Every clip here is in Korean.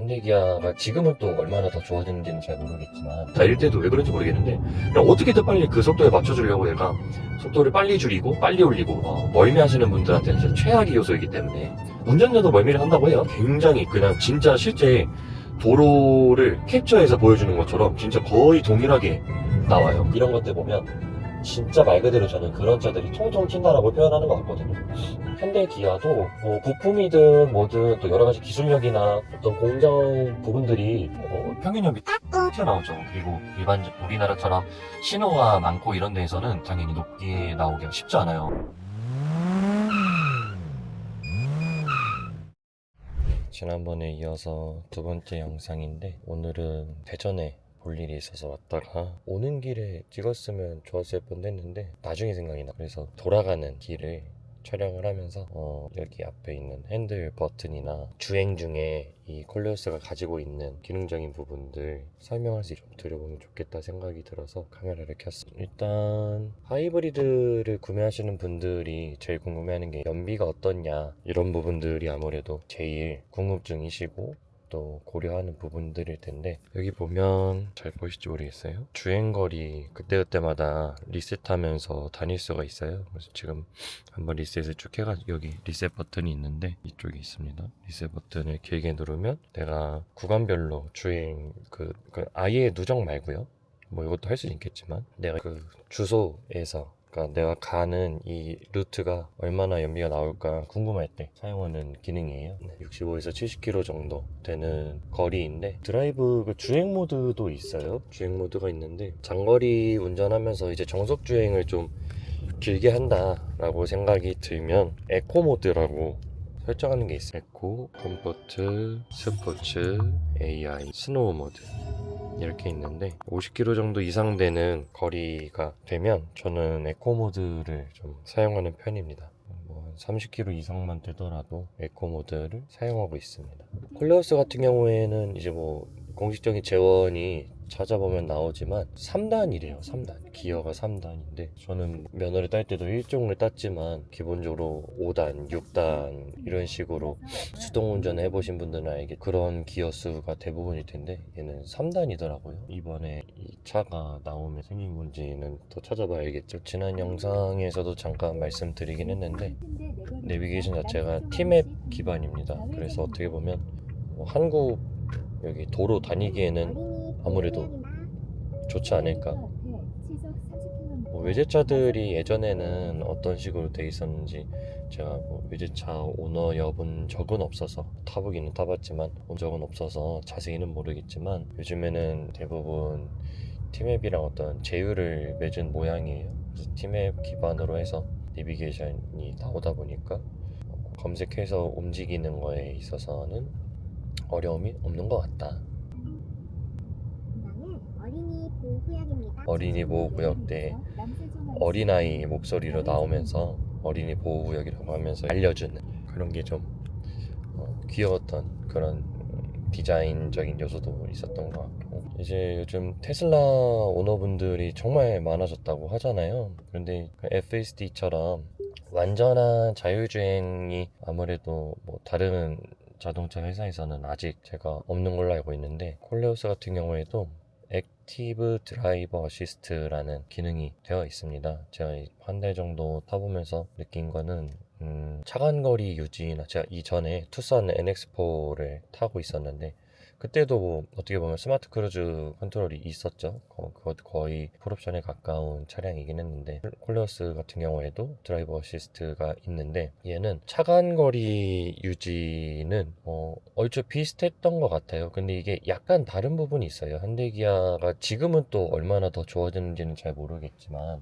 현대기아가 지금은 또 얼마나 더 좋아졌는지는 잘 모르겠지만 달릴 때도 왜 그런지 모르겠는데 그냥 어떻게든 빨리 그 속도에 맞춰주려고 얘가 속도를 빨리 줄이고 빨리 올리고 멀미하시는 분들한테는 진짜 최악의 요소이기 때문에 운전자도 멀미를 한다고 해요. 굉장히 그냥 진짜 실제 도로를 캡처해서 보여주는 것처럼 진짜 거의 동일하게 나와요. 이런 것들 보면 진짜 말 그대로 저는 그런 차들이 통통 튄다라고 표현하는 것 같거든요. 현대 기아도 뭐 부품이든 뭐든 또 여러 가지 기술력이나 어떤 공정 부분들이 평균력이 딱 튀어나오죠. 그리고 일반 우리나라처럼 신호가 많고 이런 데에서는 당연히 높게 나오기가 쉽지 않아요. 지난번에 이어서 두 번째 영상인데 오늘은 대전에 볼 일이 있어서 왔다가 오는 길에 찍었으면 좋았을 뻔 했는데 나중에 생각이 나. 그래서 돌아가는 길을 촬영을 하면서 여기 앞에 있는 핸들 버튼이나 주행 중에 이 콜레오스가 가지고 있는 기능적인 부분들 설명할 수 좀 드려보면 좋겠다 생각이 들어서 카메라를 켰어요. 일단 하이브리드를 구매하시는 분들이 제일 궁금해하는 게 연비가 어떻냐 이런 부분들이 아무래도 제일 궁금증이시고 또 고려하는 부분들일 텐데 여기 보면 잘 보이실지 모르겠어요. 주행거리 그때그때마다 리셋하면서 다닐 수가 있어요. 그래서 지금 한번 리셋을 쭉 해가지고 여기 리셋 버튼이 있는데 이쪽에 있습니다. 리셋 버튼을 길게 누르면 내가 구간별로 주행 아예 누적 말고요. 뭐 이것도 할 수 있겠지만 내가 그 주소에서 그러니까 내가 가는 이 루트가 얼마나 연비가 나올까 궁금할 때 사용하는 기능이에요. 65에서 70km 정도 되는 거리인데 드라이브 주행 모드도 있어요. 주행 모드가 있는데 장거리 운전하면서 이제 정속 주행을 좀 길게 한다라고 생각이 들면 에코 모드라고 설정하는 게 있어요. 에코, 컴포트, 스포츠, AI, 스노우 모드 이렇게 있는데 50km 정도 이상 되는 거리가 되면 저는 에코 모드를 좀 사용하는 편입니다. 뭐 30km 이상만 되더라도 에코 모드를 사용하고 있습니다. 콜레오스 같은 경우에는 이제 뭐 공식적인 재원이 찾아보면 나오지만 3단이래요. 3단 기어가 3단인데 저는 면허를 딸 때도 1종을 땄지만 기본적으로 5단, 6단 이런 식으로 수동 운전 해보신 분들은 알게 그런 기어 수가 대부분일 텐데 얘는 3단이더라고요. 이번에 이 차가 나오면 생긴 문제는 더 찾아봐야겠죠. 지난 영상에서도 잠깐 말씀드리긴 했는데 내비게이션 자체가 T맵 기반입니다. 그래서 어떻게 보면 한국 여기 도로 다니기에는 아무래도 좋지 않을까. 외제차들이 예전에는 어떤 식으로 돼 있었는지 제가 외제차 오너여본 적은 없어서 타보기는 타봤지만 본 적은 없어서 자세히는 모르겠지만 요즘에는 대부분 T맵이랑 어떤 제휴를 맺은 모양이에요. 그래서 T맵 기반으로 해서 내비게이션이 나오다 보니까 검색해서 움직이는 거에 있어서는 어려움이 없는 것 같다. 어린이 보호구역 때 어린아이 목소리로 나오면서 어린이 보호구역이라고 하면서 알려주는 그런 게 좀 귀여웠던 그런 디자인적인 요소도 있었던 것 같고 이제 요즘 테슬라 오너분들이 정말 많아졌다고 하잖아요. 그런데 FSD처럼 완전한 자율주행이 아무래도 뭐 다른 자동차 회사에서는 아직 제가 없는 걸로 알고 있는데 콜레오스 같은 경우에도 액티브 드라이버 어시스트라는 기능이 되어 있습니다. 제가 한 달 정도 타보면서 느낀 거는 차간거리 유지나 제가 이전에 투싼 NX4를 타고 있었는데 그때도 뭐 어떻게 보면 스마트 크루즈 컨트롤이 있었죠. 그것도 거의 풀옵션에 가까운 차량이긴 했는데 콜레오스 같은 경우에도 드라이버 어시스트가 있는데 얘는 차간거리 유지는 얼추 비슷했던 것 같아요. 근데 이게 약간 다른 부분이 있어요. 현대기아가 지금은 또 얼마나 더 좋아졌는지는 잘 모르겠지만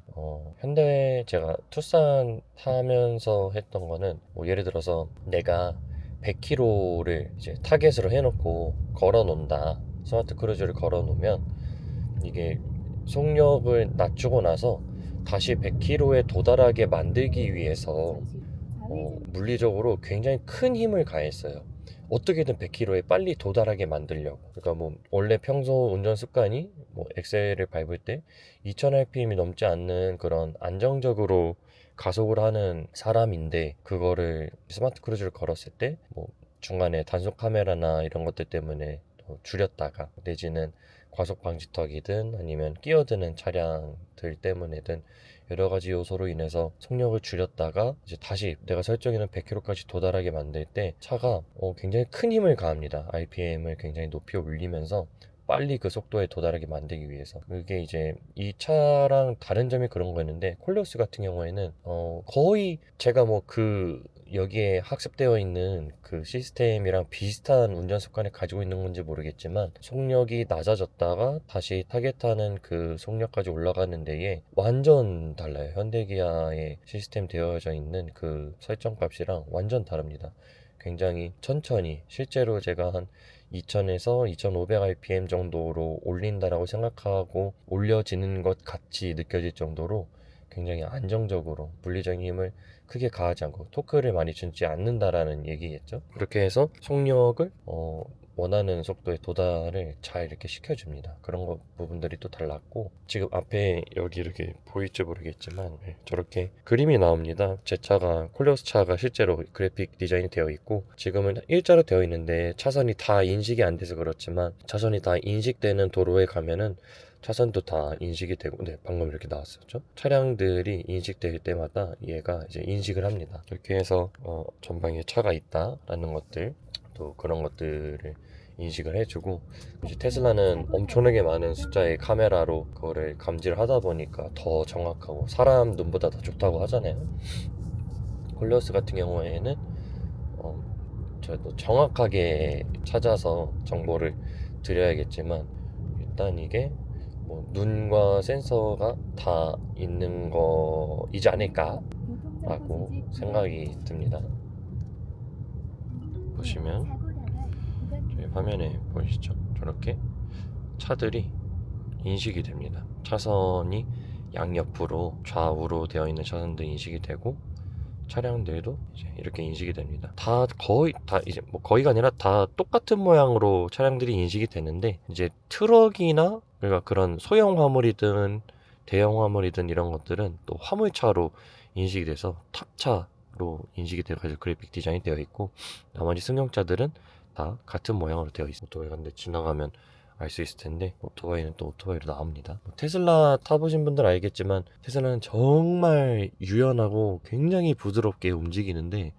현대 제가 투싼 타면서 했던 거는 뭐 예를 들어서 내가 100km를 이제 타겟으로 해놓고 걸어 놓는다. 스마트 크루즈를 걸어 놓으면 이게 속력을 낮추고 나서 다시 100km에 도달하게 만들기 위해서 물리적으로 굉장히 큰 힘을 가했어요. 어떻게든 100km에 빨리 도달하게 만들려고. 그러니까 뭐 원래 평소 운전 습관이 뭐 엑셀을 밟을 때 2000rpm이 넘지 않는 그런 안정적으로 가속을 하는 사람인데 그거를 스마트 크루즈를 걸었을 때 뭐 중간에 단속 카메라나 이런 것들 때문에 또 줄였다가 내지는 과속 방지턱이든 아니면 끼어드는 차량들 때문에든 여러 가지 요소로 인해서 속력을 줄였다가 이제 다시 내가 설정해놓은 100km까지 도달하게 만들 때 차가 굉장히 큰 힘을 가합니다. RPM을 굉장히 높이 올리면서 빨리 그 속도에 도달하게 만들기 위해서. 그게 이제 이 차랑 다른 점이 그런 거였는데, 콜레오스 같은 경우에는 거의 제가 뭐 여기에 학습되어 있는 그 시스템이랑 비슷한 운전 습관을 가지고 있는 건지 모르겠지만, 속력이 낮아졌다가 다시 타겟하는 그 속력까지 올라가는 데에 완전 달라요. 현대기아의 시스템 되어져 있는 그 설정 값이랑 완전 다릅니다. 굉장히 천천히, 실제로 제가 한 2000에서 2500rpm 정도로 올린다라고 생각하고 올려지는 것 같이 느껴질 정도로 굉장히 안정적으로 물리적인 힘을 크게 가하지 않고 토크를 많이 주지 않는다라는 얘기겠죠. 그렇게 해서 속력을 원하는 속도에 도달을 잘 이렇게 시켜줍니다. 그런 부분들이 또 달랐고, 지금 앞에 여기 이렇게 보일지 모르겠지만 저렇게 그림이 나옵니다. 제 차가, 콜레오스 차가 실제로 그래픽 디자인이 되어 있고, 지금은 일자로 되어 있는데 차선이 다 인식이 안 돼서 그렇지만, 차선이 다 인식되는 도로에 가면은 차선도 다 인식이 되고, 네, 방금 이렇게 나왔었죠. 차량들이 인식될 때마다 얘가 이제 인식을 합니다. 이렇게 해서 전방에 차가 있다라는 것들, 또 그런 것들을 인식을 해주고, 이제 테슬라는 엄청나게 많은 숫자의 카메라로 그거를 감지를 하다 보니까 더 정확하고 사람 눈보다 더 좋다고 하잖아요. 콜레오스 같은 경우에는 저도 정확하게 찾아서 정보를 드려야겠지만, 일단 이게 뭐 눈과 센서가 다 있는 거이지 않을까 라고 생각이 듭니다. 보시면 저희 화면에 보이시죠? 저렇게 차들이 인식이 됩니다. 차선이 양옆으로 좌우로 되어 있는 차선도 인식이 되고, 차량들도 이제 이렇게 인식이 됩니다. 거의 다 이제 뭐 거의가 아니라 다 똑같은 모양으로 차량들이 인식이 되는데, 이제 트럭이나 그러니까 그런 소형 화물이든 대형 화물이든 이런 것들은 또 화물차로 인식이 돼서 탑차로 인식이 돼가지고 그래픽 디자인이 되어 있고, 나머지 승용차들은 다 같은 모양으로 되어 있습니다. 오토바이 근데 지나가면 알 수 있을 텐데, 오토바이는 또 오토바이로 나옵니다. 테슬라 타보신 분들 알겠지만 테슬라는 정말 유연하고 굉장히 부드럽게 움직이는데,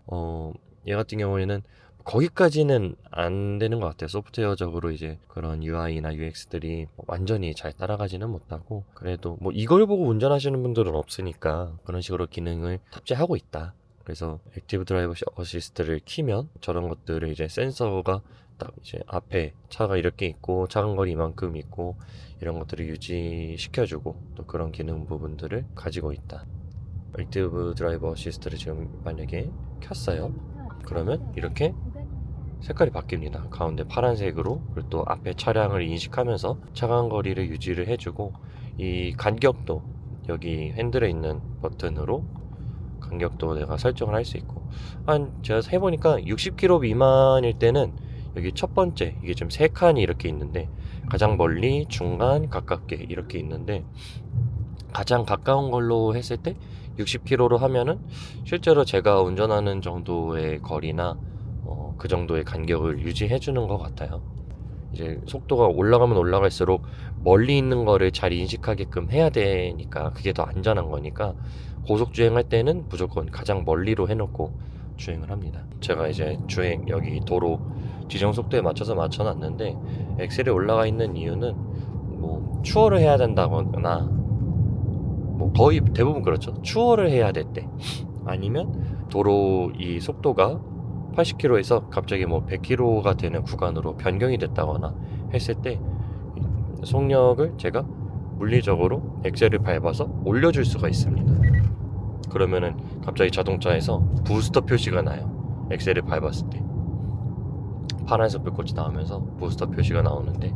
얘 같은 경우에는 거기까지는 안 되는 것 같아요. 소프트웨어적으로 이제 그런 UI나 UX들이 완전히 잘 따라가지는 못하고, 그래도 뭐 이걸 보고 운전하시는 분들은 없으니까 그런 식으로 기능을 탑재하고 있다. 그래서 액티브 드라이버 어시스트를 키면 저런 것들을 이제 센서가 딱 이제 앞에 차가 이렇게 있고 차간 거리 이만큼 있고 이런 것들을 유지시켜주고, 또 그런 기능 부분들을 가지고 있다. 액티브 드라이버 어시스트를 지금 만약에 켰어요. 그러면 이렇게 색깔이 바뀝니다. 가운데 파란색으로. 그리고 또 앞에 차량을 인식하면서 차간 거리를 유지를 해주고, 이 간격도 여기 핸들에 있는 버튼으로 간격도 내가 설정을 할 수 있고, 제가 해보니까 60km 미만일 때는 여기 첫 번째 이게 지금 3칸이 이렇게 있는데, 가장 멀리, 중간, 가깝게 이렇게 있는데, 가장 가까운 걸로 했을 때 60km로 하면은 실제로 제가 운전하는 정도의 거리나 그 정도의 간격을 유지해 주는 것 같아요. 이제 속도가 올라가면 올라갈수록 멀리 있는 거를 잘 인식하게끔 해야 되니까, 그게 더 안전한 거니까 고속 주행할 때는 무조건 가장 멀리로 해놓고 주행을 합니다. 제가 이제 주행 여기 도로 지정 속도에 맞춰서 맞춰놨는데, 엑셀이 올라가 있는 이유는 뭐 추월을 해야 된다거나, 뭐 거의 대부분 그렇죠. 추월을 해야 될 때, 아니면 도로 이 속도가 80km에서 갑자기 뭐 100km가 되는 구간으로 변경이 됐다거나 했을 때 속력을 제가 물리적으로 엑셀을 밟아서 올려줄 수가 있습니다. 그러면은 갑자기 자동차에서 부스터 표시가 나요. 엑셀을 밟았을 때 파란색 불꽃이 나오면서 부스터 표시가 나오는데,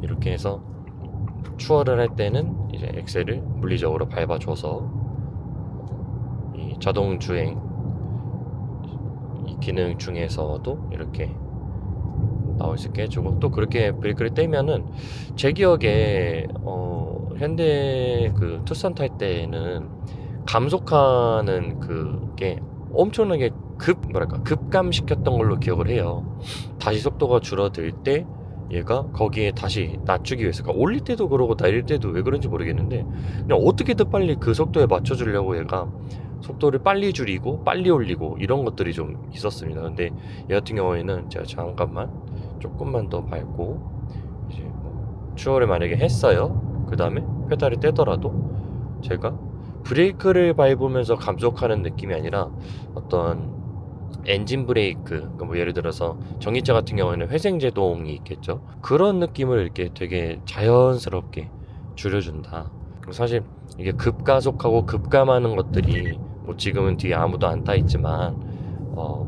이렇게 해서 추월을 할 때는 이제 엑셀을 물리적으로 밟아줘서 이 자동 주행 이 기능 중에서도 이렇게 나올 수 있게 해주고, 또 그렇게 브레이크를 떼면은 제 기억에 현대 투싼 탈 때는 감속하는 그게 엄청나게 급감시켰던 걸로 기억을 해요. 다시 속도가 줄어들 때 얘가 거기에 다시 낮추기 위해서, 그러니까 올릴 때도 그러고 내릴 때도 왜 그런지 모르겠는데 그냥 어떻게든 빨리 그 속도에 맞춰주려고 얘가 속도를 빨리 줄이고 빨리 올리고 이런 것들이 좀 있었습니다. 근데 얘 같은 경우에는 제가 잠깐만 조금만 더 밟고 이제 뭐 추월을 만약에 했어요. 그 다음에 페달을 떼더라도 제가 브레이크를 밟으면서 감속하는 느낌이 아니라 어떤 엔진 브레이크, 그러니까 뭐 예를 들어서 전기차 같은 경우에는 회생제동이 있겠죠. 그런 느낌을 이렇게 되게 자연스럽게 줄여준다. 사실 이게 급가속하고 급감하는 것들이 뭐 지금은 뒤에 아무도 안 타있지만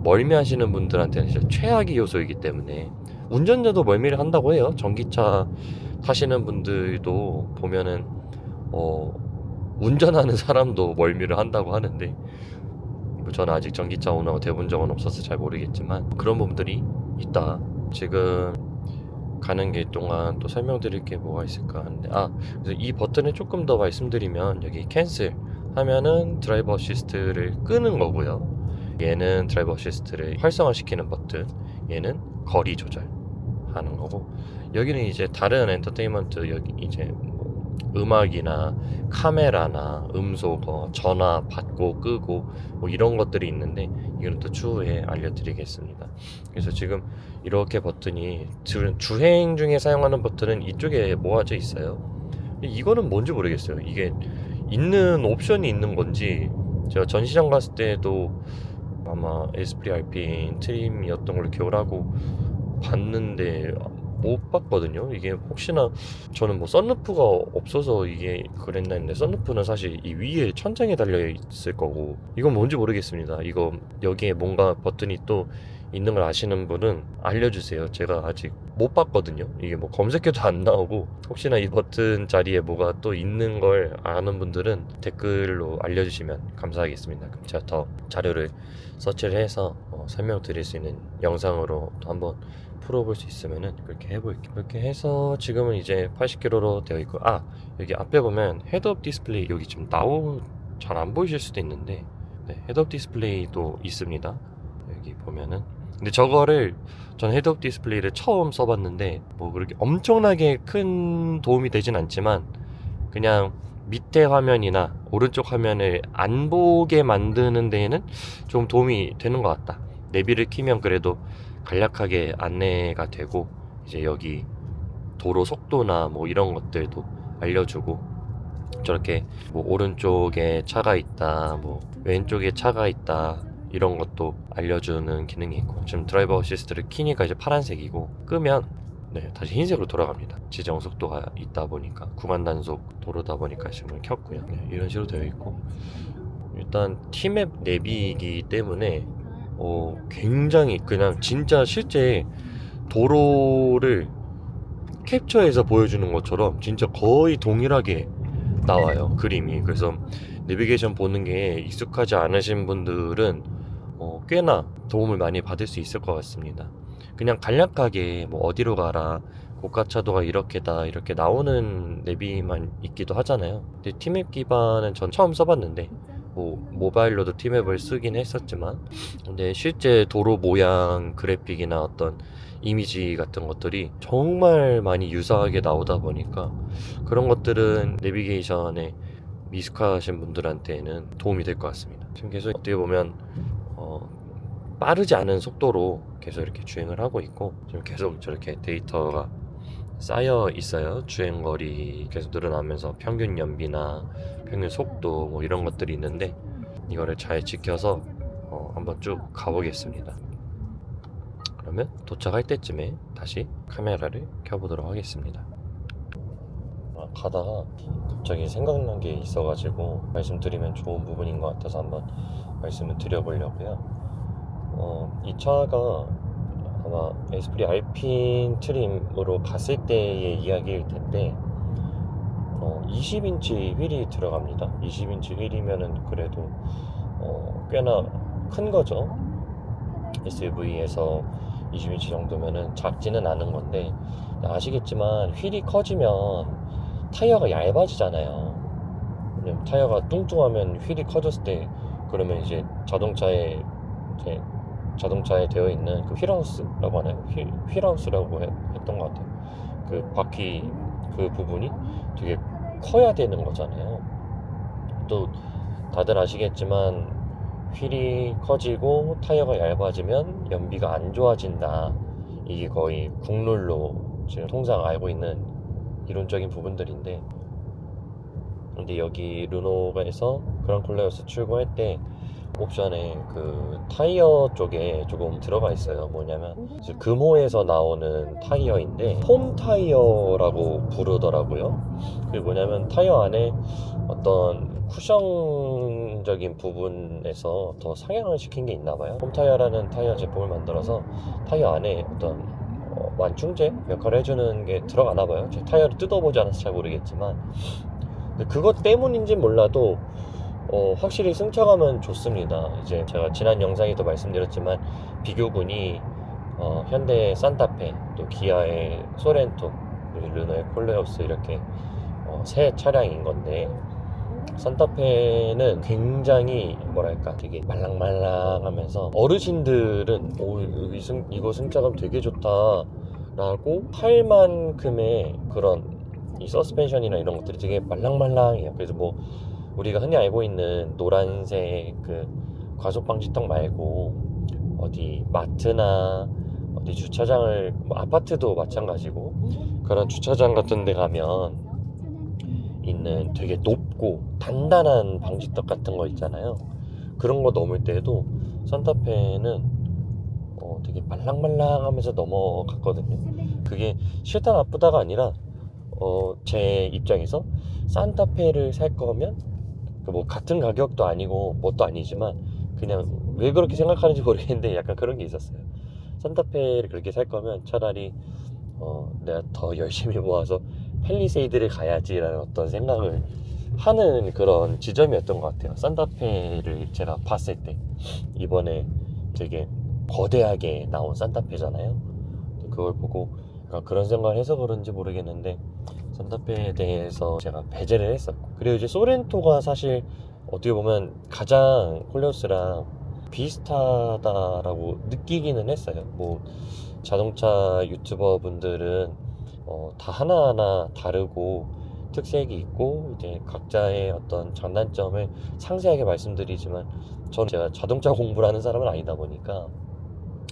멀미하시는 분들한테는 진짜 최악의 요소이기 때문에 운전자도 멀미를 한다고 해요. 전기차 타시는 분들도 보면은 운전하는 사람도 멀미를 한다고 하는데 저는 아직 전기차 오너가 돼본 적은 없어서 잘 모르겠지만 그런 부분들이 있다. 지금 가는 길 동안 또 설명드릴 게 뭐가 있을까 하는데 그래서 이 버튼을 조금 더 말씀드리면 여기 캔슬 하면은 드라이버 어시스트를 끄는 거고요. 얘는 드라이버 어시스트를 활성화시키는 버튼, 얘는 거리 조절하는 거고, 여기는 이제 다른 엔터테인먼트, 여기 이제 뭐 음악이나 카메라나 음소거, 전화 받고 끄고 뭐 이런 것들이 있는데 이거는 또 추후에 알려드리겠습니다. 그래서 지금 이렇게 버튼이 주행 중에 사용하는 버튼은 이쪽에 모아져 있어요. 이거는 뭔지 모르겠어요. 이게 있는 옵션이 있는 건지, 제가 전시장 갔을 때도 아마 에스프리 알핀 트림이었던 걸로 기억을 하고 봤는데 못 봤거든요. 이게 혹시나 저는 뭐 썬루프가 없어서 이게 그랬나 했는데 썬루프는 사실 이 위에 천장에 달려 있을 거고, 이건 뭔지 모르겠습니다. 이거 여기에 뭔가 버튼이 또 있는 걸 아시는 분은 알려주세요. 제가 아직 못 봤거든요. 이게 뭐 검색해도 안 나오고, 혹시나 이 버튼 자리에 뭐가 또 있는 걸 아는 분들은 댓글로 알려주시면 감사하겠습니다. 그럼 제가 더 자료를 서치를 해서 설명드릴 수 있는 영상으로 또 한번 풀어볼 수 있으면은 그렇게 해볼게요. 그렇게 해서 지금은 이제 80km로 되어 있고, 여기 앞에 보면 헤드업 디스플레이, 여기 지금 잘 안 보이실 수도 있는데 헤드업 디스플레이도 있습니다. 여기 보면은, 근데 저거를 전 헤드업 디스플레이를 처음 써봤는데 뭐 그렇게 엄청나게 큰 도움이 되진 않지만 그냥 밑에 화면이나 오른쪽 화면을 안 보게 만드는 데에는 좀 도움이 되는 것 같다. 내비를 키면 그래도 간략하게 안내가 되고, 이제 여기 도로 속도나 뭐 이런 것들도 알려주고, 저렇게 뭐 오른쪽에 차가 있다, 뭐 왼쪽에 차가 있다, 이런 것도 알려주는 기능이 있고, 지금 드라이버 어시스트를 키니까 이제 파란색이고, 끄면 다시 흰색으로 돌아갑니다. 지정 속도가 있다 보니까, 구간 단속 도로다 보니까 지금 켰고요. 이런 식으로 되어 있고, 일단 T맵 내비이기 때문에 굉장히 그냥 진짜 실제 도로를 캡처해서 보여주는 것처럼 진짜 거의 동일하게 나와요, 그림이. 그래서 내비게이션 보는 게 익숙하지 않으신 분들은 꽤나 도움을 많이 받을 수 있을 것 같습니다. 그냥 간략하게 뭐 어디로 가라, 고가차도가 이렇게다, 이렇게 나오는 내비만 있기도 하잖아요. 근데 T맵 기반은 전 처음 써봤는데 뭐 모바일로도 T맵을 쓰긴 했었지만, 근데 실제 도로 모양 그래픽이나 어떤 이미지 같은 것들이 정말 많이 유사하게 나오다 보니까 그런 것들은 내비게이션에 미숙하신 분들한테는 도움이 될 것 같습니다. 지금 계속 어떻게 보면 빠르지 않은 속도로 계속 이렇게 주행을 하고 있고, 지금 계속 저렇게 데이터가 쌓여 있어요. 주행거리 계속 늘어나면서 평균 연비나 평균 속도 뭐 이런 것들이 있는데, 이거를 잘 지켜서 한번 쭉 가보겠습니다. 그러면 도착할 때쯤에 다시 카메라를 켜보도록 하겠습니다. 가다가 갑자기 생각난 게 있어가지고 말씀드리면 좋은 부분인 것 같아서 한번 말씀을 드려보려고요. 이 차가 아마 에스프리 알핀 트림으로 갔을 때의 이야기일 텐데 20인치 휠이 들어갑니다. 20인치 휠이면은 그래도 꽤나 큰 거죠. SUV에서 20인치 정도면은 작지는 않은 건데, 아시겠지만 휠이 커지면 타이어가 얇아지잖아요. 왜냐면 타이어가 뚱뚱하면 휠이 커졌을 때 그러면 이제 자동차의 제 자동차에 되어 있는 그 휠하우스라고 하나요? 휠하우스라고 했던 것 같아요. 그 바퀴 그 부분이 되게 커야 되는 거잖아요. 또 다들 아시겠지만 휠이 커지고 타이어가 얇아지면 연비가 안 좋아진다. 이게 거의 국룰로 지금 통상 알고 있는 이론적인 부분들인데, 근데 여기 르노가에서 그랑콜레오스 출고할 때 옵션에 그 타이어 쪽에 조금 들어가 있어요. 뭐냐면 이제 금호에서 나오는 타이어인데 폼 타이어라고 부르더라고요. 그게 뭐냐면 타이어 안에 어떤 쿠션적인 부분에서 더 상향을 시킨 게 있나 봐요. 폼 타이어라는 타이어 제품을 만들어서 타이어 안에 어떤 완충제 역할을 해주는 게 들어가나 봐요. 제 타이어를 뜯어보지 않아서 잘 모르겠지만, 근데 그것 때문인지 몰라도 확실히 승차감은 좋습니다. 이제 제가 지난 영상에도 말씀드렸지만 비교군이 현대의 산타페, 또 기아의 소렌토, 그리고 르노의 콜레오스 이렇게 세 차량인 건데, 산타페는 굉장히 뭐랄까 되게 말랑말랑하면서 어르신들은 이거 승차감 되게 좋다 라고 할 만큼의 그런 이 서스펜션이나 이런 것들이 되게 말랑말랑해요. 그래서 뭐 우리가 흔히 알고 있는 노란색 그 과속 방지턱 말고 어디 마트나 어디 주차장을, 뭐 아파트도 마찬가지고 그런 주차장 같은 데 가면 있는 되게 높고 단단한 방지턱 같은 거 있잖아요. 그런 거 넘을 때에도 산타페는 되게 말랑말랑하면서 넘어갔거든요. 그게 싫다 나쁘다가 아니라 제 입장에서 산타페를 살 거면 뭐 같은 가격도 아니고 뭣도 아니지만 그냥 왜 그렇게 생각하는지 모르겠는데 약간 그런 게 있었어요. 산타페를 그렇게 살 거면 차라리 내가 더 열심히 모아서 팰리세이드를 가야지라는 어떤 생각을 하는 그런 지점이었던 것 같아요. 산타페를 제가 봤을 때 이번에 되게 거대하게 나온 산타페잖아요. 그걸 보고 그런 생각을 해서 그런지 모르겠는데 산타페에 대해서 제가 배제를 했었고, 그리고 이제 소렌토가 사실 어떻게 보면 가장 콜레오스랑 비슷하다라고 느끼기는 했어요. 뭐 자동차 유튜버 분들은 다 하나하나 다르고 특색이 있고 이제 각자의 어떤 장단점을 상세하게 말씀드리지만, 저는 제가 자동차 공부를 하는 사람은 아니다 보니까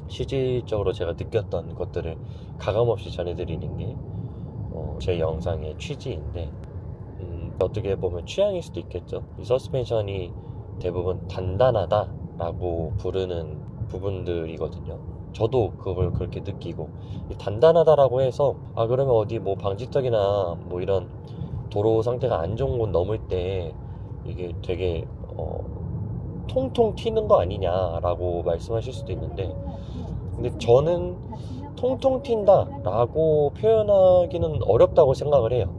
실질적으로 제가 느꼈던 것들을 가감없이 전해드리는 게 제 영상의 취지인데, 어떻게 보면 취향일 수도 있겠죠. 이 서스펜션이 대부분 단단하다 라고 부르는 부분들이거든요. 저도 그걸 그렇게 느끼고, 단단하다라고 해서 그러면 어디 뭐 방지턱이나 뭐 이런 도로 상태가 안 좋은 곳 넘을 때 이게 되게 통통 튀는 거 아니냐라고 말씀하실 수도 있는데, 근데 저는 통통 튄다 라고 표현하기는 어렵다고 생각을 해요.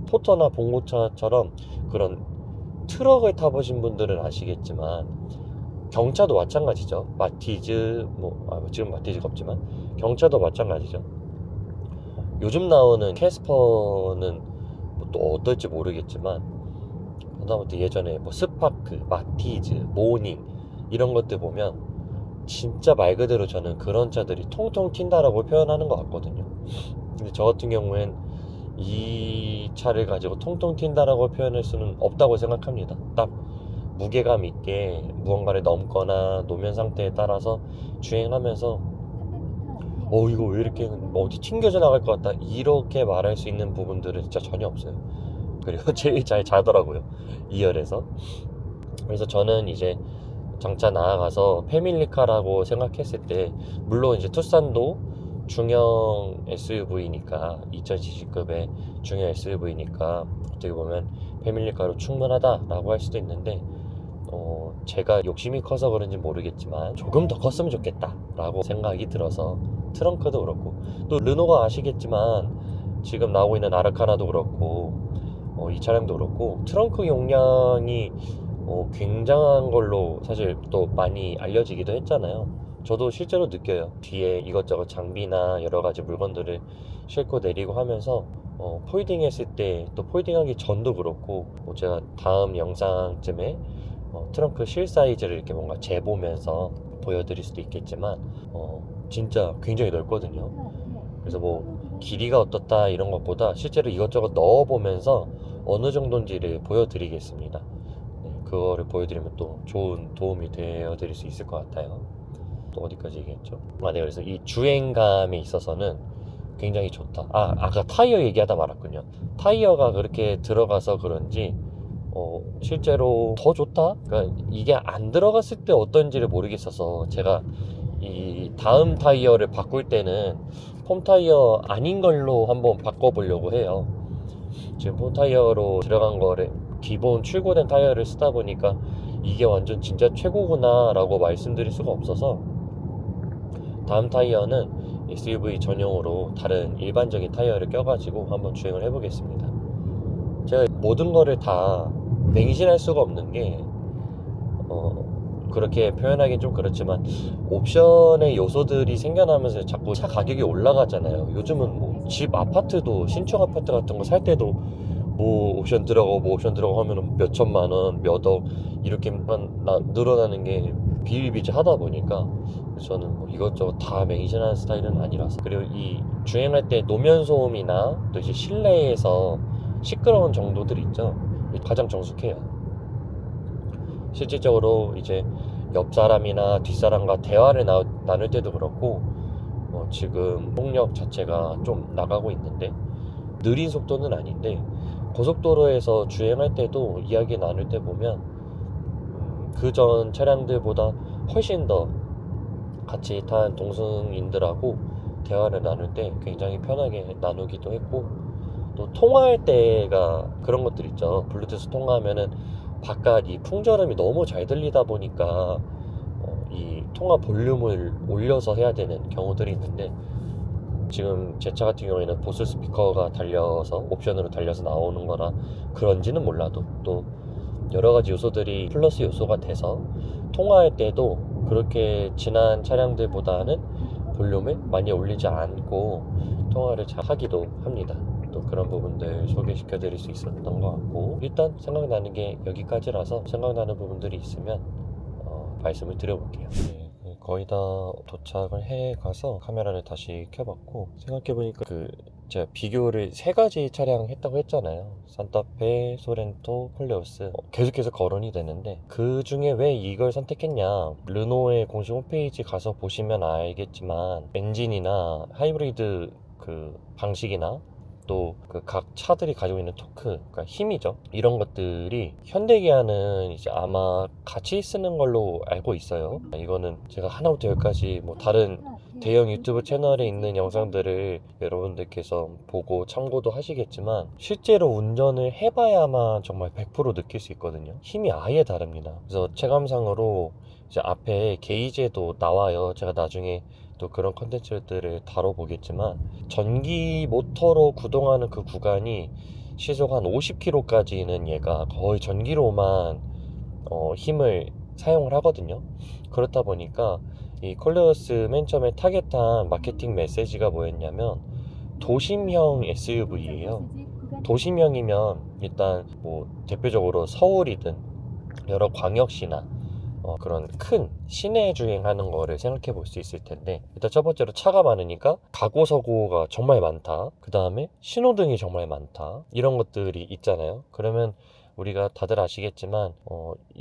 토터나 봉고차처럼 그런 트럭을 타보신 분들은 아시겠지만 경차도 마찬가지죠. 마티즈 지금 마티즈가 없지만 경차도 마찬가지죠. 요즘 나오는 캐스퍼는 또 어떨지 모르겠지만, 그다음부터 예전에 뭐 스파크, 마티즈, 모닝 이런 것들 보면 진짜 말 그대로 저는 그런 차들이 통통 튄다라고 표현하는 것 같거든요. 근데 저 같은 경우엔 이 차를 가지고 통통 튄다라고 표현할 수는 없다고 생각합니다. 딱 무게감 있게 무언가를 넘거나 노면 상태에 따라서 주행하면서 이거 왜 이렇게 어디 튕겨져 나갈 것 같다 이렇게 말할 수 있는 부분들은 진짜 전혀 없어요. 그리고 제일 잘 자더라고요, 2열에서. 그래서 저는 이제 장차 나아가서 패밀리카라고 생각했을 때, 물론 이제 투싼도 중형 SUV니까 2000cc급의 중형 SUV니까 어떻게 보면 패밀리카로 충분하다라고 할 수도 있는데, 제가 욕심이 커서 그런지 모르겠지만 조금 더 컸으면 좋겠다 라고 생각이 들어서, 트렁크도 그렇고 또 르노가 아시겠지만 지금 나오고 있는 아르카나도 그렇고 이 차량도 그렇고 트렁크 용량이 굉장한 걸로 사실 또 많이 알려지기도 했잖아요. 저도 실제로 느껴요. 뒤에 이것저것 장비나 여러 가지 물건들을 싣고 내리고 하면서 폴딩 했을 때, 또 폴딩하기 전도 그렇고, 제가 다음 영상쯤에 트렁크 실 사이즈를 이렇게 뭔가 재보면서 보여드릴 수도 있겠지만 진짜 굉장히 넓거든요. 그래서 뭐 길이가 어떻다 이런 것보다 실제로 이것저것 넣어보면서 어느 정도인지를 보여드리겠습니다. 네, 그거를 보여드리면 또 좋은 도움이 되어드릴 수 있을 것 같아요. 또 어디까지 얘기했죠? 네, 그래서 이 주행감에 있어서는 굉장히 좋다. 아까 타이어 얘기하다 말았군요. 타이어가 그렇게 들어가서 그런지 실제로 더 좋다? 그러니까 이게 안 들어갔을 때 어떤지를 모르겠어서 제가 이 다음 타이어를 바꿀 때는 폼 타이어 아닌 걸로 한번 바꿔보려고 해요. 지금 폼 타이어로 들어간 거를 기본 출고된 타이어를 쓰다 보니까 이게 완전 진짜 최고구나 라고 말씀드릴 수가 없어서 다음 타이어는 SUV 전용으로 다른 일반적인 타이어를 껴가지고 한번 주행을 해보겠습니다. 제가 모든 거를 다 맹신할 수가 없는 게 그렇게 표현하긴 좀 그렇지만 옵션의 요소들이 생겨나면서 자꾸 차 가격이 올라가잖아요. 요즘은 뭐 집 아파트도 신축 아파트 같은 거 살 때도 뭐 옵션 들어가고 뭐 옵션 들어가고 하면은 몇 천만 원, 몇 억 이렇게만 늘어나는 게 비일비재하다 보니까 저는 뭐 이것저것 다 맹신하는 스타일은 아니라서. 그리고 이 주행할 때 노면 소음이나 또 이제 실내에서 시끄러운 정도들 있죠. 가장 정숙해요. 실질적으로 이제 옆 사람이나 뒷 사람과 대화를 나눌 때도 그렇고 지금 속력 자체가 좀 나가고 있는데 느린 속도는 아닌데 고속도로에서 주행할 때도 이야기 나눌 때 보면 그전 차량들보다 훨씬 더 같이 탄 동승인들하고 대화를 나눌 때 굉장히 편하게 나누기도 했고, 또 통화할 때가 그런 것들 있죠. 블루투스 통화하면은 바깥 이 풍절음이 너무 잘 들리다 보니까 이 통화 볼륨을 올려서 해야 되는 경우들이 있는데, 지금 제 차 같은 경우에는 보스 스피커가 달려서 옵션으로 달려서 나오는 거라 그런지는 몰라도 또 여러 가지 요소들이 플러스 요소가 돼서 통화할 때도 그렇게 지난 차량들보다는 볼륨을 많이 올리지 않고 통화를 잘 하기도 합니다. 또 그런 부분들 소개시켜 드릴 수 있었던 것 같고, 일단 생각나는 게 여기까지라서 생각나는 부분들이 있으면 말씀을 드려볼게요. 네, 거의 다 도착을 해 가서 카메라를 다시 켜봤고, 생각해보니까 제가 비교를 세 가지 차량 했다고 했잖아요. 산타페, 소렌토, 콜레오스. 계속해서 거론이 되는데 그 중에 왜 이걸 선택했냐, 르노의 공식 홈페이지 가서 보시면 알겠지만 엔진이나 하이브리드 그 방식이나 또 그 각 차들이 가지고 있는 토크, 그러니까 힘이죠. 이런 것들이 현대기아는 이제 아마 같이 쓰는 걸로 알고 있어요. 이거는 제가 하나부터 열까지 뭐 다른 대형 유튜브 채널에 있는 영상들을 여러분들께서 보고 참고도 하시겠지만 실제로 운전을 해봐야만 정말 100% 느낄 수 있거든요. 힘이 아예 다릅니다. 그래서 체감상으로 이제 앞에 게이지에도 나와요. 제가 나중에 또 그런 컨텐츠들을 다뤄보겠지만 전기 모터로 구동하는 그 구간이 시속 한 50km까지는 얘가 거의 전기로만 힘을 사용을 하거든요. 그렇다 보니까 이 콜레오스 맨 처음에 타겟한 마케팅 메시지가 뭐였냐면 도심형 SUV예요. 도심형이면 일단 뭐 대표적으로 서울이든 여러 광역시나 그런 큰 시내 주행하는 거를 생각해 볼 수 있을 텐데, 일단 첫 번째로 차가 많으니까 가고서고가 정말 많다, 그 다음에 신호등이 정말 많다, 이런 것들이 있잖아요. 그러면 우리가 다들 아시겠지만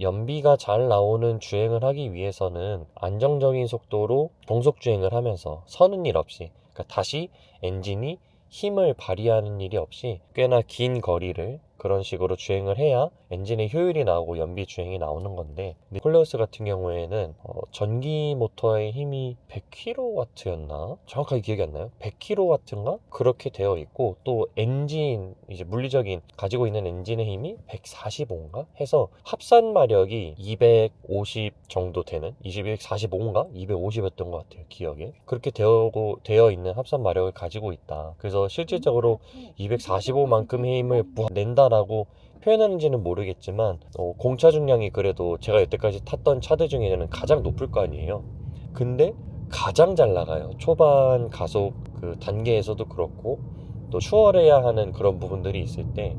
연비가 잘 나오는 주행을 하기 위해서는 안정적인 속도로 동속 주행을 하면서 서는 일 없이, 그러니까 다시 엔진이 힘을 발휘하는 일이 없이 꽤나 긴 거리를 그런 식으로 주행을 해야 엔진의 효율이 나오고 연비 주행이 나오는 건데, 콜레오스 같은 경우에는 전기 모터의 힘이 100kW였나? 정확하게 기억이 안 나요. 100kW인가? 그렇게 되어 있고, 또 엔진, 이제 물리적인 가지고 있는 엔진의 힘이 145인가? 해서 합산 마력이 250 정도 되는, 245인가? 250이었던 것 같아요, 기억에. 그렇게 되어 있는 합산 마력을 가지고 있다. 그래서 실질적으로 245만큼의 힘을 낸다라고 표현하는지는 모르겠지만 공차 중량이 그래도 제가 여태까지 탔던 차들 중에는 가장 높을 거 아니에요. 근데 가장 잘 나가요. 초반 가속 그 단계에서도 그렇고, 또 추월해야 하는 그런 부분들이 있을 때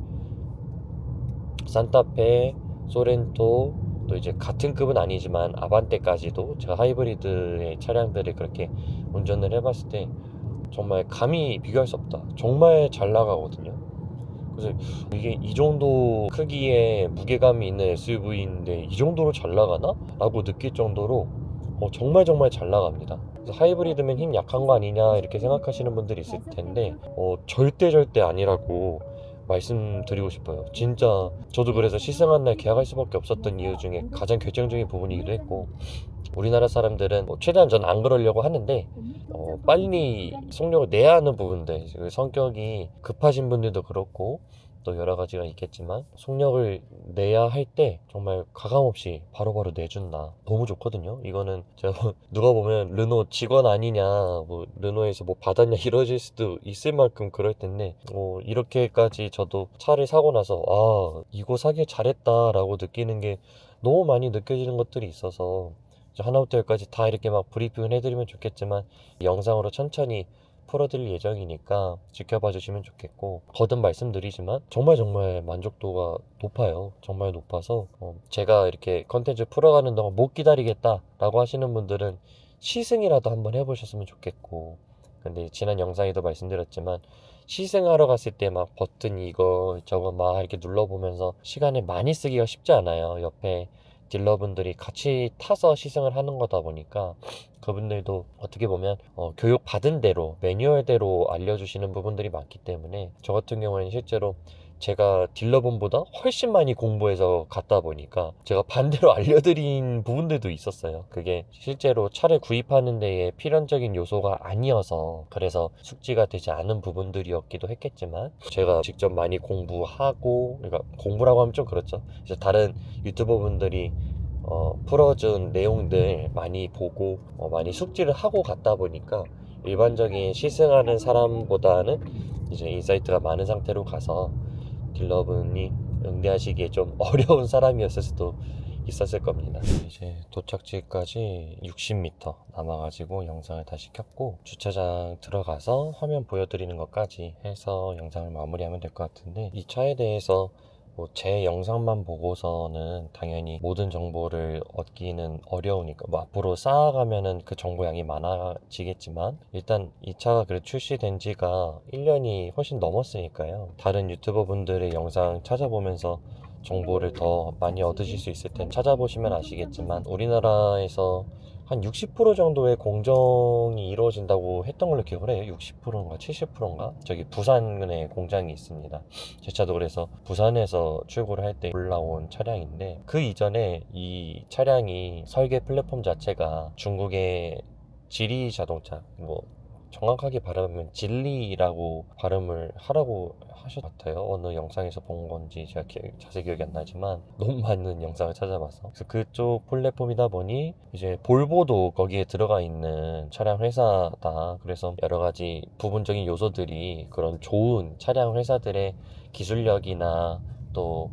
산타페, 소렌토, 또 이제 같은 급은 아니지만 아반떼까지도 제가 하이브리드의 차량들을 그렇게 운전을 해봤을 때 정말 감히 비교할 수 없다. 정말 잘 나가거든요. 그래서 이게 이 정도 크기의 무게감이 있는 SUV인데 이 정도로 잘 나가나? 라고 느낄 정도로 정말 정말 잘 나갑니다. 그래서 하이브리드면 힘 약한 거 아니냐 이렇게 생각하시는 분들이 있을 텐데 절대 아니라고 말씀드리고 싶어요. 진짜 저도 그래서 시승한 날 계약할 수밖에 없었던 이유 중에 가장 결정적인 부분이기도 했고, 우리나라 사람들은 최대한 전 안 그러려고 하는데 빨리 속력을 내야 하는 부분들, 성격이 급하신 분들도 그렇고 또 여러 가지가 있겠지만 속력을 내야 할 때 정말 가감없이 바로바로 내준다. 너무 좋거든요. 이거는 제가 누가 보면 르노 직원 아니냐, 뭐 르노에서 뭐 받았냐 이러실 수도 있을 만큼 그럴 텐데 이렇게까지 저도 차를 사고 나서 이거 사길 잘했다라고 느끼는 게 너무 많이 느껴지는 것들이 있어서 하나부터 열까지 다 이렇게 막 브리핑을 해드리면 좋겠지만 영상으로 천천히 풀어드릴 예정이니까 지켜봐 주시면 좋겠고, 거듭 말씀드리지만 정말 정말 만족도가 높아요. 정말 높아서 제가 이렇게 컨텐츠 풀어가는 동안 못 기다리겠다 라고 하시는 분들은 시승이라도 한번 해보셨으면 좋겠고, 근데 지난 영상에도 말씀드렸지만 시승하러 갔을 때 막 버튼 이거 저거 막 이렇게 눌러보면서 시간을 많이 쓰기가 쉽지 않아요. 옆에 딜러분들이 같이 타서 시승을 하는 거다 보니까 그분들도 어떻게 보면 교육 받은 대로 매뉴얼대로 알려주시는 부분들이 많기 때문에, 저 같은 경우에는 실제로 제가 딜러분보다 훨씬 많이 공부해서 갔다 보니까 제가 반대로 알려드린 부분들도 있었어요. 그게 실제로 차를 구입하는 데에 필연적인 요소가 아니어서 그래서 숙지가 되지 않은 부분들이었기도 했겠지만, 제가 직접 많이 공부하고, 그러니까 공부라고 하면 좀 그렇죠. 이제 다른 유튜버 분들이 풀어준 내용들 많이 보고 많이 숙지를 하고 갔다 보니까 일반적인 시승하는 사람보다는 이제 인사이트가 많은 상태로 가서 딜러분이 응대하시기에 좀 어려운 사람이었을 수도 있었을 겁니다. 이제 도착지까지 60m 남아가지고 영상을 다시 켰고, 주차장 들어가서 화면 보여드리는 것까지 해서 영상을 마무리하면 될 것 같은데, 이 차에 대해서 제 영상만 보고서는 당연히 모든 정보를 얻기는 어려우니까 앞으로 쌓아가면은 그 정보량이 많아지겠지만, 일단 이 차가 그래 출시된 지가 1년이 훨씬 넘었으니까요. 다른 유튜버 분들의 영상 찾아보면서 정보를 더 많이 얻으실 수 있을 텐데, 찾아보시면 아시겠지만 우리나라에서 한 60% 정도의 공정이 이루어진다고 했던 걸로 기억을 해요. 60%인가 70%인가? 저기 부산에 공장이 있습니다. 제 차도 그래서 부산에서 출고를 할 때 올라온 차량인데, 그 이전에 이 차량이 설계 플랫폼 자체가 중국의 지리 자동차, 정확하게 발음하면 진리라고 발음을 하라고 하셨던 것 같아요. 어느 영상에서 본 건지 제가 자세히 기억이 안 나지만 너무 많은 영상을 찾아봐서, 그래서 그쪽 플랫폼이다 보니 이제 볼보도 거기에 들어가 있는 차량 회사다. 그래서 여러 가지 부분적인 요소들이 그런 좋은 차량 회사들의 기술력이나 또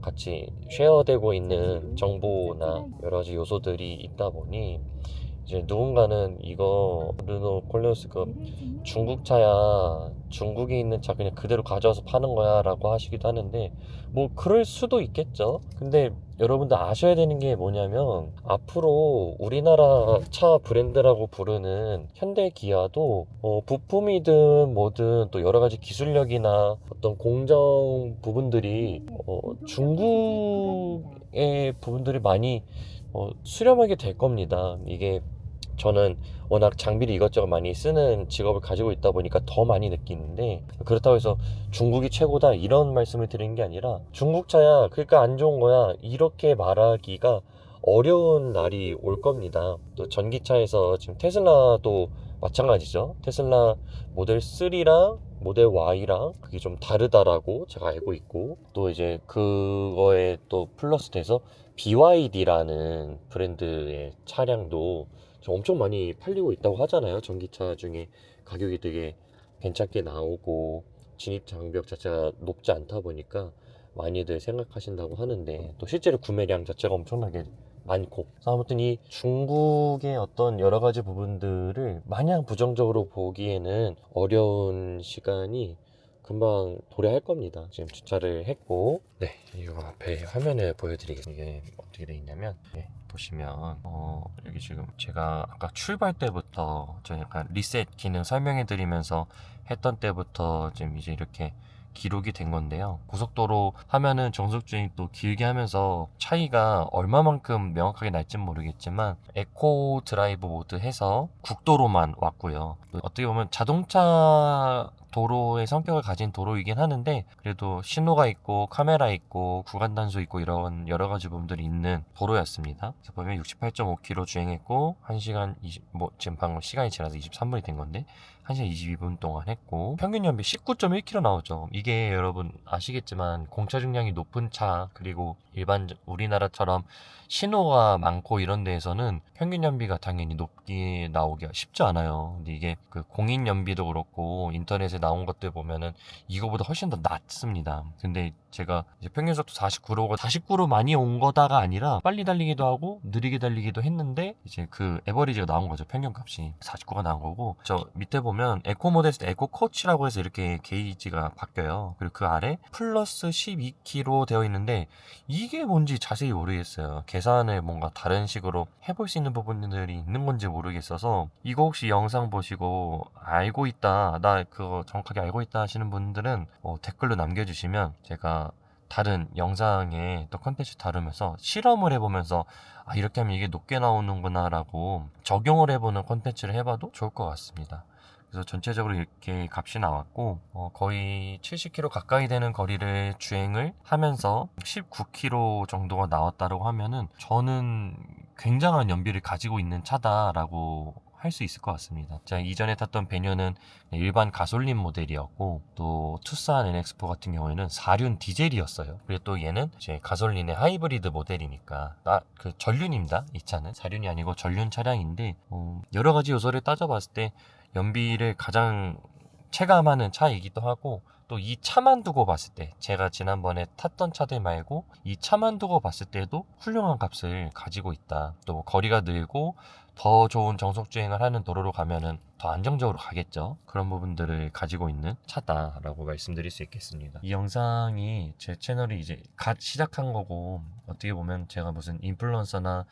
같이 쉐어되고 있는 정보나 여러 가지 요소들이 있다 보니 이제 누군가는 이거 르노 콜레오스급 중국 차야, 중국에 있는 차 그냥 그대로 가져와서 파는 거야 라고 하시기도 하는데, 뭐 그럴 수도 있겠죠. 근데 여러분들 아셔야 되는 게 뭐냐면, 앞으로 우리나라 차 브랜드라고 부르는 현대 기아도 부품이든 뭐든 또 여러 가지 기술력이나 어떤 공정 부분들이 중국의 부분들이 많이 수렴하게 될 겁니다. 이게 저는 워낙 장비를 이것저것 많이 쓰는 직업을 가지고 있다 보니까 더 많이 느끼는데, 그렇다고 해서 중국이 최고다 이런 말씀을 드리는 게 아니라 중국 차야 그러니까 안 좋은 거야 이렇게 말하기가 어려운 날이 올 겁니다. 또 전기차에서 지금 테슬라도 마찬가지죠. 테슬라 모델 3랑 모델 Y랑 그게 좀 다르다라고 제가 알고 있고, 또 이제 그거에 또 플러스 돼서 BYD라는 브랜드의 차량도 지금 엄청 많이 팔리고 있다고 하잖아요. 전기차 중에 가격이 되게 괜찮게 나오고 진입 장벽 자체가 높지 않다 보니까 많이들 생각하신다고 하는데, 또 실제로 구매량 자체가 엄청나게 많고, 아무튼 이 중국의 어떤 여러 가지 부분들을 마냥 부정적으로 보기에는 어려운 시간이 금방 도래할 겁니다. 지금 주차를 했고, 네, 이거 앞에 화면을 보여드리겠습니다. 이게 어떻게 돼 있냐면, 네, 보시면 여기 지금 제가 아까 출발 때부터 저 약간 리셋 기능 설명해 드리면서 했던 때부터 지금 이제 이렇게 기록이 된 건데요. 고속도로 하면은 정속주행 또 길게 하면서 차이가 얼마만큼 명확하게 날진 모르겠지만 에코 드라이브 모드 해서 국도로만 왔고요. 어떻게 보면 자동차 도로의 성격을 가진 도로이긴 하는데 그래도 신호가 있고 카메라 있고 구간 단속 있고 이런 여러 가지 부분들이 있는 도로였습니다. 그래서 보면 68.5km 주행했고 1시간 20, 지금 방금 시간이 지나서 23분이 된 건데 1시간 22분 동안 했고 평균 연비 19.1km 나오죠. 이게 여러분 아시겠지만 공차 중량이 높은 차 그리고 일반 우리나라처럼 신호가 많고 이런 데에서는 평균 연비가 당연히 높게 나오기가 쉽지 않아요. 근데 이게 그 공인 연비도 그렇고 인터넷에 나온 것들 보면은 이거보다 훨씬 더 낮습니다. 근데 제가 이제 평균 속도 49로가 49로 많이 온 거다가 아니라 빨리 달리기도 하고 느리게 달리기도 했는데 이제 그 에버리지가 나온 거죠. 평균 값이 49가 나온 거고 저 밑에 보면 에코 모델 때 에코 코치라고 해서 이렇게 게이지가 바뀌어요. 그리고 그 아래 플러스 12km 되어 있는데 이게 뭔지 자세히 모르겠어요. 계산을 뭔가 다른 식으로 해볼 수 있는 부분들이 있는 건지 모르겠어서 이거 혹시 영상 보시고 알고 있다 나 그거 정확하게 알고 있다 하시는 분들은 댓글로 남겨주시면 제가 다른 영상에 또 컨텐츠 다루면서 실험을 해보면서 아 이렇게 하면 이게 높게 나오는구나 라고 적용을 해보는 컨텐츠를 해봐도 좋을 것 같습니다. 그래서 전체적으로 이렇게 값이 나왔고 거의 70km 가까이 되는 거리를 주행을 하면서 19km 정도가 나왔다고 하면은 저는 굉장한 연비를 가지고 있는 차다라고 할 수 있을 것 같습니다. 제가 이전에 탔던 베녀는 일반 가솔린 모델이었고 또 투싼 NX4 같은 경우에는 4륜 디젤이었어요. 그리고 또 얘는 이제 가솔린의 하이브리드 모델이니까 그 전륜입니다. 이 차는 4륜이 아니고 전륜 차량인데 여러 가지 요소를 따져봤을 때 연비를 가장 체감하는 차이기도 하고 또 이 차만 두고 봤을 때 제가 지난번에 탔던 차들 말고 이 차만 두고 봤을 때도 훌륭한 값을 가지고 있다. 또 거리가 늘고 더 좋은 정속주행을 하는 도로로 가면은 더 안정적으로 가겠죠. 그런 부분들을 가지고 있는 차다라고 말씀드릴 수 있겠습니다. 이 영상이 제 채널이 이제 갓 시작한 거고 어떻게 보면 제가 무슨 인플루언서나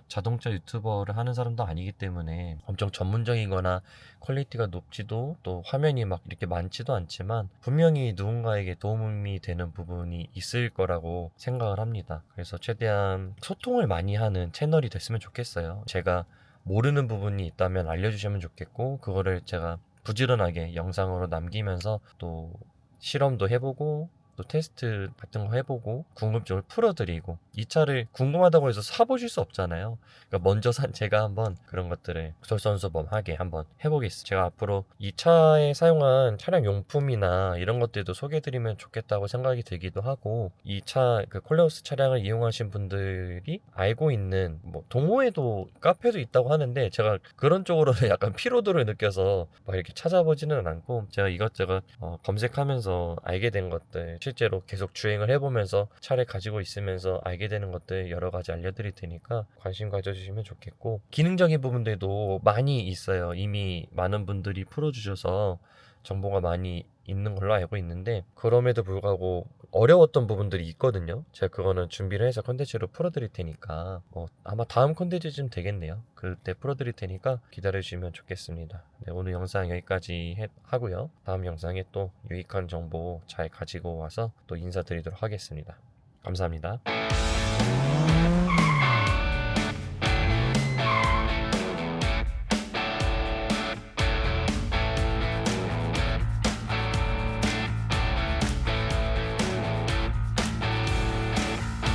자동차 유튜버를 하는 사람도 아니기 때문에 엄청 전문적이거나 퀄리티가 높지도 또 화면이 막 이렇게 많지도 않지만 분명히 누군가에게 도움이 되는 부분이 있을 거라고 생각을 합니다. 그래서 최대한 소통을 많이 하는 채널이 됐으면 좋겠어요. 제가 모르는 부분이 있다면 알려주시면 좋겠고 그거를 제가 부지런하게 영상으로 남기면서 또 실험도 해보고 또 테스트 같은 거 해보고 궁금증을 풀어드리고 이 차를 궁금하다고 해서 사보실 수 없잖아요. 그러니까 먼저 산 제가 한번 그런 것들을 솔선수범하게 한번 해보겠습니다. 제가 앞으로 이 차에 사용한 차량 용품이나 이런 것들도 소개해드리면 좋겠다고 생각이 들기도 하고 이 차 그 콜레오스 차량을 이용하신 분들이 알고 있는 뭐 동호회도 카페도 있다고 하는데 제가 그런 쪽으로는 약간 피로도를 느껴서 막 이렇게 찾아보지는 않고 제가 이것저것 검색하면서 알게 된 것들 실제로 계속 주행을 해보면서 차를 가지고 있으면서 알게 되는 것들 여러 가지 알려드릴 테니까 관심 가져주시면 좋겠고 기능적인 부분들도 많이 있어요. 이미 많은 분들이 풀어주셔서 정보가 많이 있는 걸로 알고 있는데 그럼에도 불구하고 어려웠던 부분들이 있거든요. 제가 그거는 준비를 해서 컨텐츠로 풀어드릴 테니까 아마 다음 컨텐츠쯤 되겠네요. 그때 풀어드릴 테니까 기다려주시면 좋겠습니다. 네, 오늘 영상 여기까지 하고요. 다음 영상에 또 유익한 정보 잘 가지고 와서 또 인사드리도록 하겠습니다. 감사합니다.